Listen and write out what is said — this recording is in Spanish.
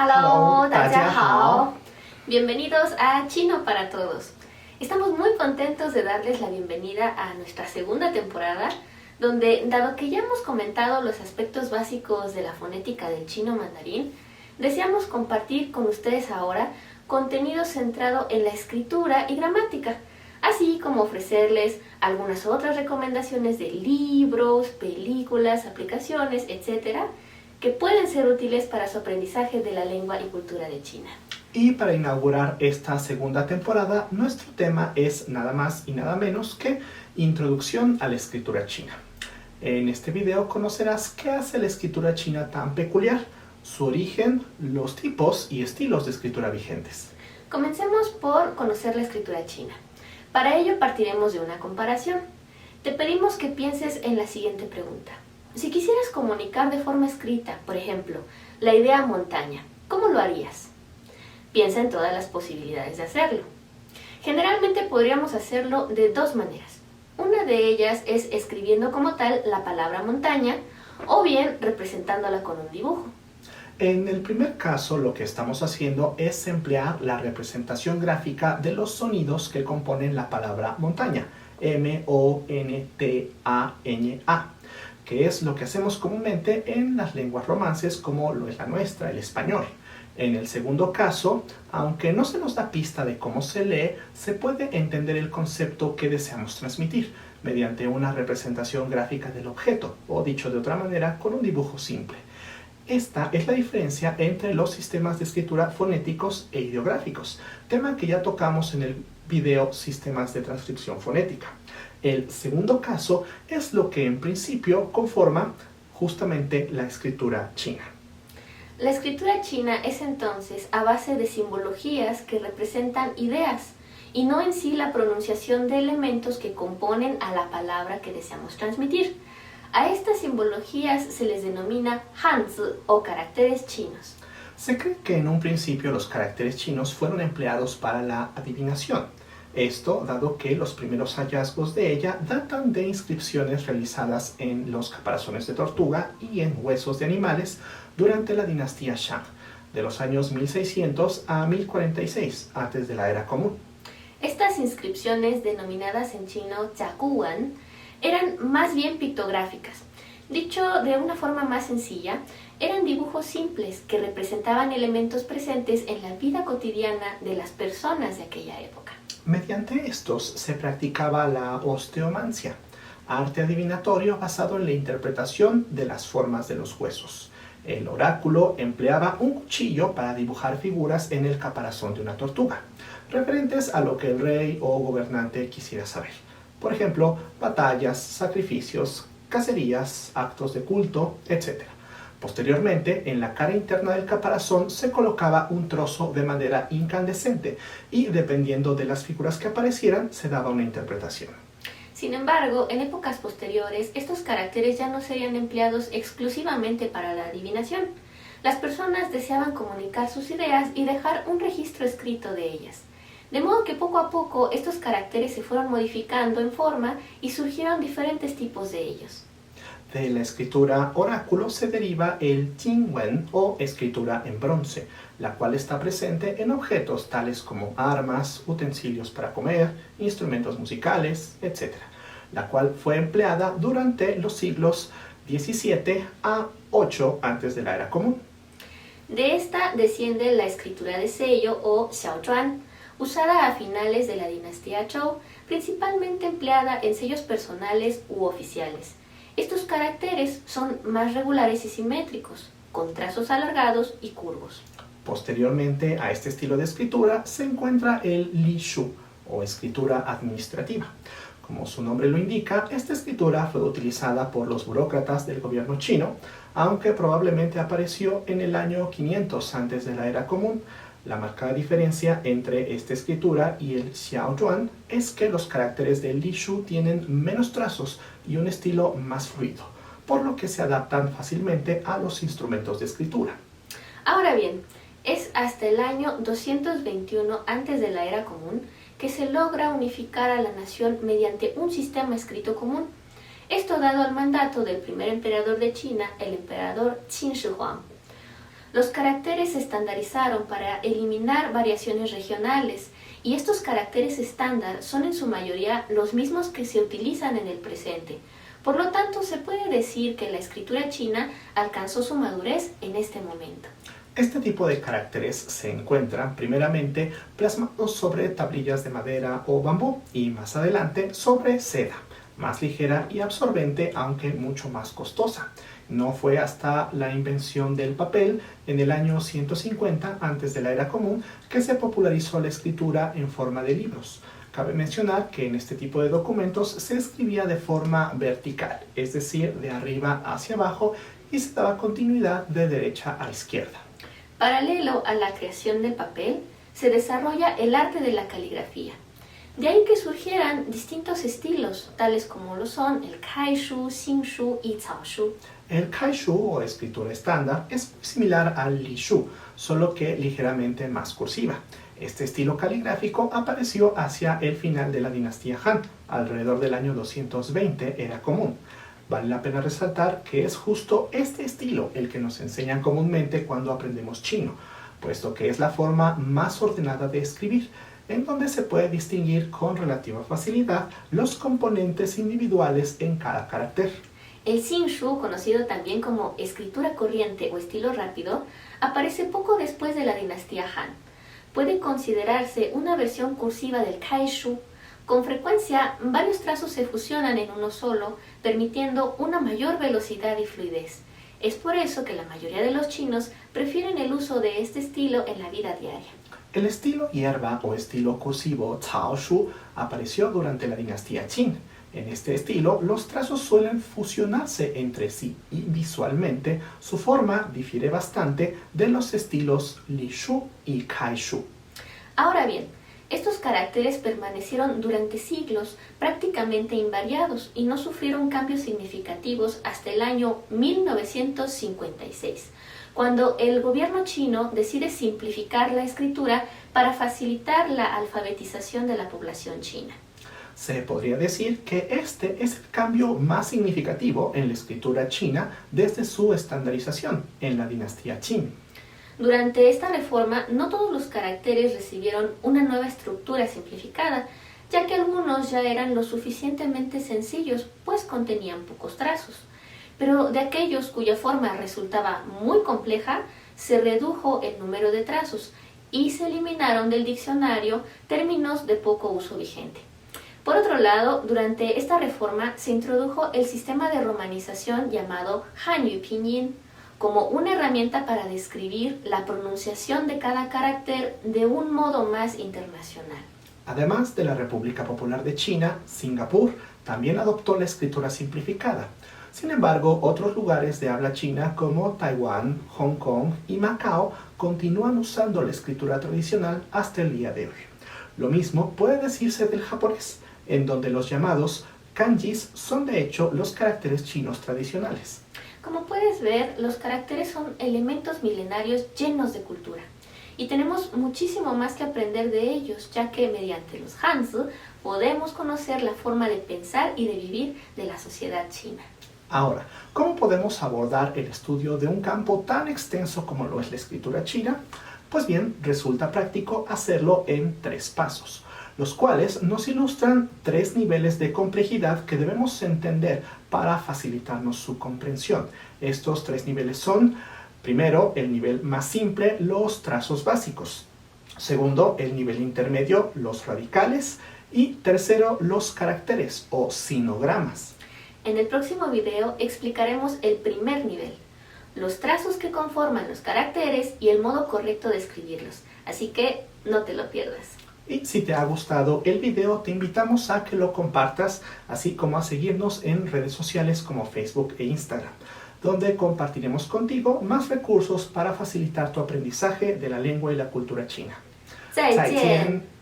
Hello， 大家好。 Bienvenidos a Chino para Todos. Estamos muy contentos de darles la bienvenida a nuestra segunda temporada, donde, dado que ya hemos comentado los aspectos básicos de la fonética del chino mandarín, deseamos compartir con ustedes ahora contenido centrado en la escritura y gramática, así como ofrecerles algunas otras recomendaciones de libros, películas, aplicaciones, etc., que pueden ser útiles para su aprendizaje de la lengua y cultura de China. Y para inaugurar esta segunda temporada, nuestro tema es nada más y nada menos que Introducción a la escritura china. En este video conocerás qué hace la escritura china tan peculiar, su origen, los tipos y estilos de escritura vigentes. Comencemos por conocer la escritura china. Para ello partiremos de una comparación. Te pedimos que pienses en la siguiente pregunta. Si quisieras comunicar de forma escrita, por ejemplo, la idea montaña, ¿cómo lo harías? Piensa en todas las posibilidades de hacerlo. Generalmente podríamos hacerlo de dos maneras. Una de ellas es escribiendo como tal la palabra montaña o bien representándola con un dibujo. En el primer caso, lo que estamos haciendo es emplear la representación gráfica de los sonidos que componen la palabra montaña, M-O-N-T-A-Ñ-A, que es lo que hacemos comúnmente en las lenguas romances como lo es la nuestra, el español. En el segundo caso, aunque no se nos da pista de cómo se lee, se puede entender el concepto que deseamos transmitir mediante una representación gráfica del objeto, o dicho de otra manera, con un dibujo simple. Esta es la diferencia entre los sistemas de escritura fonéticos e ideográficos, tema que ya tocamos en el video Sistemas de Transcripción Fonética. El segundo caso es lo que en principio conforma justamente la escritura china. La escritura china es entonces a base de simbologías que representan ideas y no en sí la pronunciación de elementos que componen a la palabra que deseamos transmitir. A estas simbologías se les denomina hanzi o caracteres chinos. Se cree que en un principio los caracteres chinos fueron empleados para la adivinación. Esto dado que los primeros hallazgos de ella datan de inscripciones realizadas en los caparazones de tortuga y en huesos de animales durante la dinastía Shang, de los años 1600 a 1046 antes de la era común. Estas inscripciones, denominadas en chino Jiaguan, eran más bien pictográficas. Dicho de una forma más sencilla, eran dibujos simples que representaban elementos presentes en la vida cotidiana de las personas de aquella época. Mediante estos se practicaba la osteomancia, arte adivinatorio basado en la interpretación de las formas de los huesos. El oráculo empleaba un cuchillo para dibujar figuras en el caparazón de una tortuga, referentes a lo que el rey o gobernante quisiera saber. Por ejemplo, batallas, sacrificios, cacerías, actos de culto, etc. Posteriormente, en la cara interna del caparazón se colocaba un trozo de madera incandescente y, dependiendo de las figuras que aparecieran, se daba una interpretación. Sin embargo, en épocas posteriores, estos caracteres ya no serían empleados exclusivamente para la adivinación. Las personas deseaban comunicar sus ideas y dejar un registro escrito de ellas. De modo que poco a poco estos caracteres se fueron modificando en forma y surgieron diferentes tipos de ellos. De la escritura oráculo se deriva el Jingwen o escritura en bronce, la cual está presente en objetos tales como armas, utensilios para comer, instrumentos musicales, etc., la cual fue empleada durante los siglos XVII a VIII antes de la era común. De esta desciende la escritura de sello o xiaozhuan, usada a finales de la dinastía Zhou, principalmente empleada en sellos personales u oficiales. Estos caracteres son más regulares y simétricos, con trazos alargados y curvos. Posteriormente a este estilo de escritura se encuentra el Li Shu, o escritura administrativa. Como su nombre lo indica, esta escritura fue utilizada por los burócratas del gobierno chino, aunque probablemente apareció en el año 500 antes de la era común. La marcada diferencia entre esta escritura y el xiaozhuan es que los caracteres del Li Shu tienen menos trazos y un estilo más fluido, por lo que se adaptan fácilmente a los instrumentos de escritura. Ahora bien, es hasta el año 221 antes de la era común que se logra unificar a la nación mediante un sistema escrito común. Esto dado al mandato del primer emperador de China, el emperador Qin Shi Huang. Los caracteres se estandarizaron para eliminar variaciones regionales y estos caracteres estándar son en su mayoría los mismos que se utilizan en el presente. Por lo tanto, se puede decir que la escritura china alcanzó su madurez en este momento. Este tipo de caracteres se encuentran primeramente plasmados sobre tablillas de madera o bambú y más adelante sobre seda, más ligera y absorbente, aunque mucho más costosa. No fue hasta la invención del papel en el año 150 antes de la era común que se popularizó la escritura en forma de libros. Cabe mencionar que en este tipo de documentos se escribía de forma vertical, es decir, de arriba hacia abajo, y se daba continuidad de derecha a izquierda. Paralelo a la creación del papel, se desarrolla el arte de la caligrafía. De ahí que surgieran distintos estilos, tales como lo son el kaishu, xingshu y caoshu. El kaishu o escritura estándar es muy similar al lishu, solo que ligeramente más cursiva. Este estilo caligráfico apareció hacia el final de la dinastía Han, alrededor del año 220 era común. Vale la pena resaltar que es justo este estilo el que nos enseñan comúnmente cuando aprendemos chino, puesto que es la forma más ordenada de escribir, en donde se puede distinguir con relativa facilidad los componentes individuales en cada carácter. El xingshu, conocido también como escritura corriente o estilo rápido, aparece poco después de la dinastía Han. Puede considerarse una versión cursiva del kaishu. Con frecuencia, varios trazos se fusionan en uno solo, permitiendo una mayor velocidad y fluidez. Es por eso que la mayoría de los chinos prefieren el uso de este estilo en la vida diaria. El estilo hierba o estilo cursivo Caoshu apareció durante la dinastía Qin. En este estilo, los trazos suelen fusionarse entre sí y visualmente su forma difiere bastante de los estilos Lishu y Kaishu. Ahora bien, estos caracteres permanecieron durante siglos prácticamente invariados y no sufrieron cambios significativos hasta el año 1956, cuando el gobierno chino decide simplificar la escritura para facilitar la alfabetización de la población china. Se podría decir que este es el cambio más significativo en la escritura china desde su estandarización en la dinastía Qin. Durante esta reforma, no todos los caracteres recibieron una nueva estructura simplificada, ya que algunos ya eran lo suficientemente sencillos, pues contenían pocos trazos. Pero de aquellos cuya forma resultaba muy compleja, se redujo el número de trazos y se eliminaron del diccionario términos de poco uso vigente. Por otro lado, durante esta reforma se introdujo el sistema de romanización llamado Hanyu Pinyin, como una herramienta para describir la pronunciación de cada carácter de un modo más internacional. Además de la República Popular de China, Singapur también adoptó la escritura simplificada. Sin embargo, otros lugares de habla china como Taiwán, Hong Kong y Macao continúan usando la escritura tradicional hasta el día de hoy. Lo mismo puede decirse del japonés, en donde los llamados kanjis son de hecho los caracteres chinos tradicionales. Como puedes ver, los caracteres son elementos milenarios llenos de cultura. Y tenemos muchísimo más que aprender de ellos, ya que mediante los hanzi podemos conocer la forma de pensar y de vivir de la sociedad china. Ahora, ¿cómo podemos abordar el estudio de un campo tan extenso como lo es la escritura china? Pues bien, resulta práctico hacerlo en 3 pasos, los cuales nos ilustran 3 niveles de complejidad que debemos entender para facilitarnos su comprensión. Estos 3 niveles son: primero, el nivel más simple, los trazos básicos; segundo, el nivel intermedio, los radicales; y tercero, los caracteres o sinogramas. En el próximo video explicaremos el primer nivel, los trazos que conforman los caracteres y el modo correcto de escribirlos, así que no te lo pierdas. Y si te ha gustado el video, te invitamos a que lo compartas, así como a seguirnos en redes sociales como Facebook e Instagram, donde compartiremos contigo más recursos para facilitar tu aprendizaje de la lengua y la cultura china. 再见。